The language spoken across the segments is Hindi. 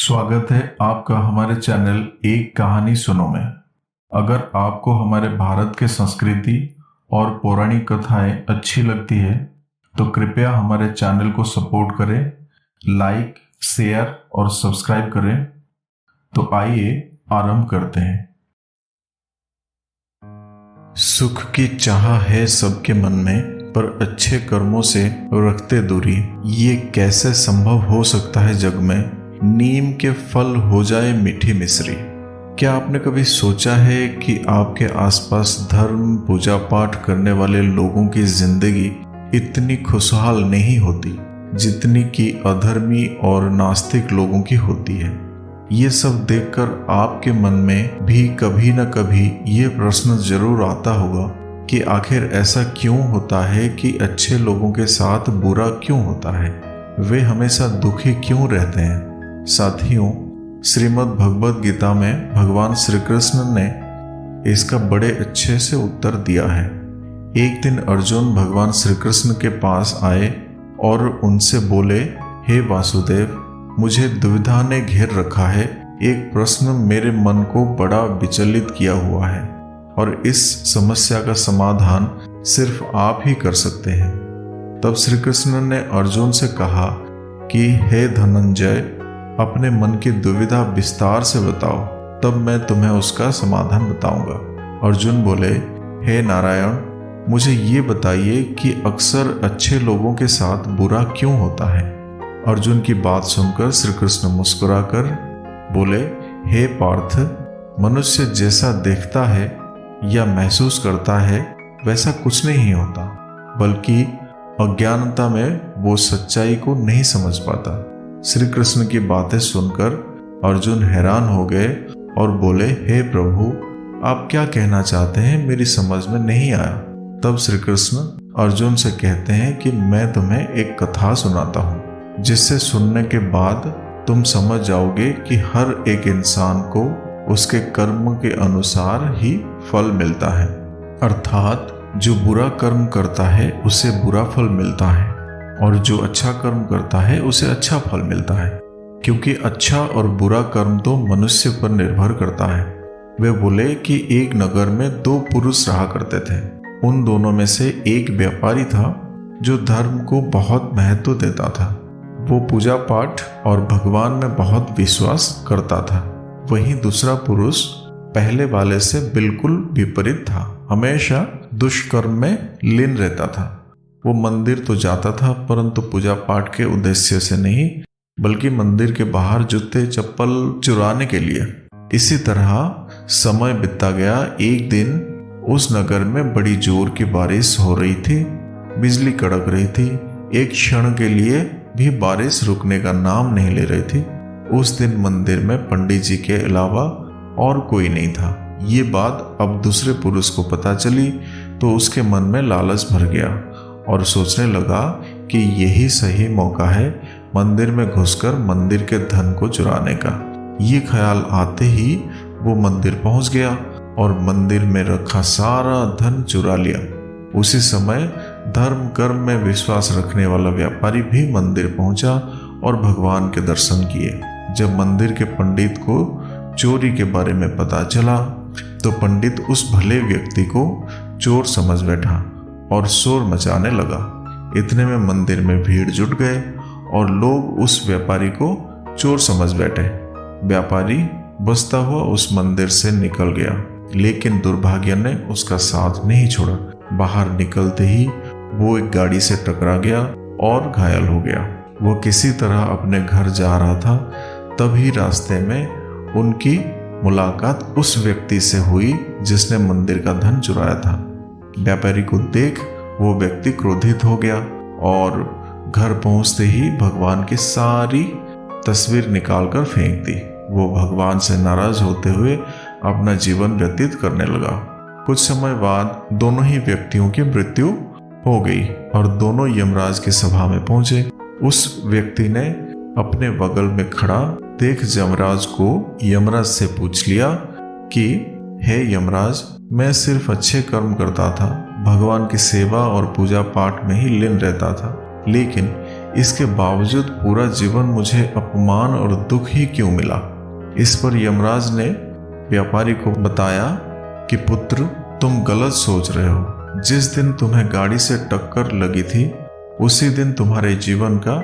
स्वागत है आपका हमारे चैनल एक कहानी सुनो में। अगर आपको हमारे भारत के संस्कृति और पौराणिक कथाएं अच्छी लगती है तो कृपया हमारे चैनल को सपोर्ट करें, लाइक, शेयर और सब्सक्राइब करें। तो आइए आरंभ करते हैं। सुख की चाह है सबके मन में, पर अच्छे कर्मों से रखते दूरी। ये कैसे संभव हो सकता है जग में, नीम के फल हो जाए मीठी मिश्री। क्या आपने कभी सोचा है कि आपके आसपास धर्म पूजा पाठ करने वाले लोगों की जिंदगी इतनी खुशहाल नहीं होती जितनी कि अधर्मी और नास्तिक लोगों की होती है। ये सब देखकर आपके मन में भी कभी न कभी ये प्रश्न जरूर आता होगा कि आखिर ऐसा क्यों होता है कि अच्छे लोगों के साथ बुरा क्यों होता है, वे हमेशा दुखी क्यों रहते हैं। साथियों, श्रीमद् भगवद गीता में भगवान श्री कृष्ण ने इसका बड़े अच्छे से उत्तर दिया है। एक दिन अर्जुन भगवान श्री कृष्ण के पास आए और उनसे बोले, हे वासुदेव, मुझे दुविधा ने घेर रखा है। एक प्रश्न मेरे मन को बड़ा विचलित किया हुआ है और इस समस्या का समाधान सिर्फ आप ही कर सकते हैं। तब श्री कृष्ण ने अर्जुन से कहा कि हे धनंजय, अपने मन की दुविधा विस्तार से बताओ, तब मैं तुम्हें उसका समाधान बताऊंगा। अर्जुन बोले, हे नारायण, मुझे ये बताइए कि अक्सर अच्छे लोगों के साथ बुरा क्यों होता है। अर्जुन की बात सुनकर श्री कृष्ण मुस्कुराकर बोले, हे पार्थ, मनुष्य जैसा देखता है या महसूस करता है वैसा कुछ नहीं होता, बल्कि अज्ञानता में वो सच्चाई को नहीं समझ पाता। श्री कृष्ण की बातें सुनकर अर्जुन हैरान हो गए और बोले, हे प्रभु, आप क्या कहना चाहते हैं, मेरी समझ में नहीं आया। तब श्री कृष्ण अर्जुन से कहते हैं कि मैं तुम्हें एक कथा सुनाता हूँ, जिससे सुनने के बाद तुम समझ जाओगे कि हर एक इंसान को उसके कर्म के अनुसार ही फल मिलता है। अर्थात जो बुरा कर्म करता है उसे बुरा फल मिलता है और जो अच्छा कर्म करता है उसे अच्छा फल मिलता है, क्योंकि अच्छा और बुरा कर्म तो मनुष्य पर निर्भर करता है। वे बोले कि एक नगर में दो पुरुष रहा करते थे। उन दोनों में से एक व्यापारी था जो धर्म को बहुत महत्व देता था। वो पूजा पाठ और भगवान में बहुत विश्वास करता था। वहीं दूसरा पुरुष पहले वाले से बिल्कुल विपरीत था, हमेशा दुष्कर्म में लीन रहता था। वो मंदिर तो जाता था, परंतु पूजा पाठ के उद्देश्य से नहीं, बल्कि मंदिर के बाहर जूते चप्पल चुराने के लिए। इसी तरह समय बीतता गया। एक दिन उस नगर में बड़ी जोर की बारिश हो रही थी, बिजली कड़क रही थी। एक क्षण के लिए भी बारिश रुकने का नाम नहीं ले रही थी। उस दिन मंदिर में पंडित जी के अलावा और कोई नहीं था। ये बात अब दूसरे पुरुष को पता चली तो उसके मन में लालच भर गया और सोचने लगा कि यही सही मौका है मंदिर में घुसकर मंदिर के धन को चुराने का। ये ख्याल आते ही वो मंदिर पहुंच गया और मंदिर में रखा सारा धन चुरा लिया। उसी समय धर्म कर्म में विश्वास रखने वाला व्यापारी भी मंदिर पहुंचा और भगवान के दर्शन किए। जब मंदिर के पंडित को चोरी के बारे में पता चला तो पंडित उस भले व्यक्ति को चोर समझ बैठा और शोर मचाने लगा। इतने में मंदिर में भीड़ जुट गए और लोग उस व्यापारी को चोर समझ बैठे। व्यापारी बचता हुआ उस मंदिर से निकल गया, लेकिन दुर्भाग्य ने उसका साथ नहीं छोड़ा। बाहर निकलते ही वो एक गाड़ी से टकरा गया और घायल हो गया। वो किसी तरह अपने घर जा रहा था, तभी रास्ते में उनकी मुलाकात उस व्यक्ति से हुई जिसने मंदिर का धन चुराया था। व्यापारी को देख वो व्यक्ति क्रोधित हो गया और घर पहुंचते ही भगवान की सारी तस्वीर निकालकर फेंक दी। वो भगवान से नाराज होते हुए अपना जीवन व्यतीत करने लगा। कुछ समय बाद दोनों ही व्यक्तियों की मृत्यु हो गई और दोनों यमराज की सभा में पहुंचे। उस व्यक्ति ने अपने बगल में खड़ा देख यमराज को यमराज से पूछ लिया कि हे यमराज, मैं सिर्फ अच्छे कर्म करता था, भगवान की सेवा और पूजा पाठ में ही लीन रहता था, लेकिन इसके बावजूद पूरा जीवन मुझे अपमान और दुख ही क्यों मिला। इस पर यमराज ने व्यापारी को बताया कि पुत्र, तुम गलत सोच रहे हो। जिस दिन तुम्हें गाड़ी से टक्कर लगी थी उसी दिन तुम्हारे जीवन का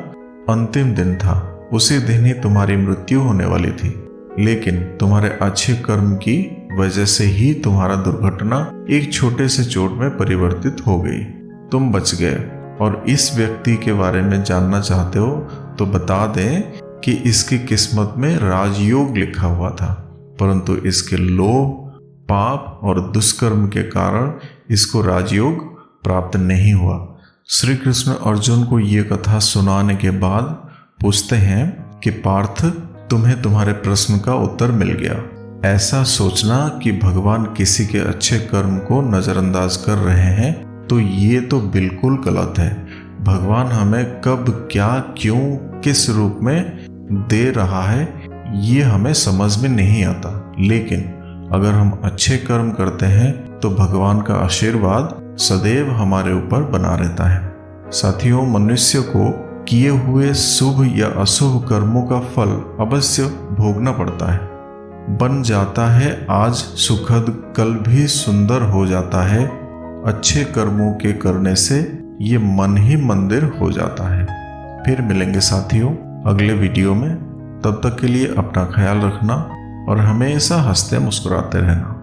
अंतिम दिन था। उसी दिन ही तुम्हारी मृत्यु होने वाली थी, लेकिन तुम्हारे अच्छे कर्म की वजह से ही तुम्हारा दुर्घटना एक छोटे से चोट में परिवर्तित हो गई। तुम बच गए। और इस व्यक्ति के बारे में जानना चाहते हो तो बता दें कि इसकी किस्मत में राजयोग लिखा हुआ था, परंतु इसके लोभ, पाप और दुष्कर्म के कारण इसको राजयोग प्राप्त नहीं हुआ। श्री कृष्ण अर्जुन को ये कथा सुनाने के बाद पूछते हैं कि पार्थ, तुम्हें तुम्हारे प्रश्न का उत्तर मिल गया। ऐसा सोचना कि भगवान किसी के अच्छे कर्म को नजरअंदाज कर रहे हैं तो ये तो बिल्कुल गलत है। भगवान हमें कब, क्या, क्यों, किस रूप में दे रहा है ये हमें समझ में नहीं आता, लेकिन अगर हम अच्छे कर्म करते हैं तो भगवान का आशीर्वाद सदैव हमारे ऊपर बना रहता है। साथियों, मनुष्य को किए हुए शुभ या अशुभ कर्मों का फल अवश्य भोगना पड़ता है। बन जाता है आज सुखद, कल भी सुंदर हो जाता है। अच्छे कर्मों के करने से ये मन ही मंदिर हो जाता है। फिर मिलेंगे साथियों अगले वीडियो में। तब तक के लिए अपना ख्याल रखना और हमेशा हंसते मुस्कुराते रहना।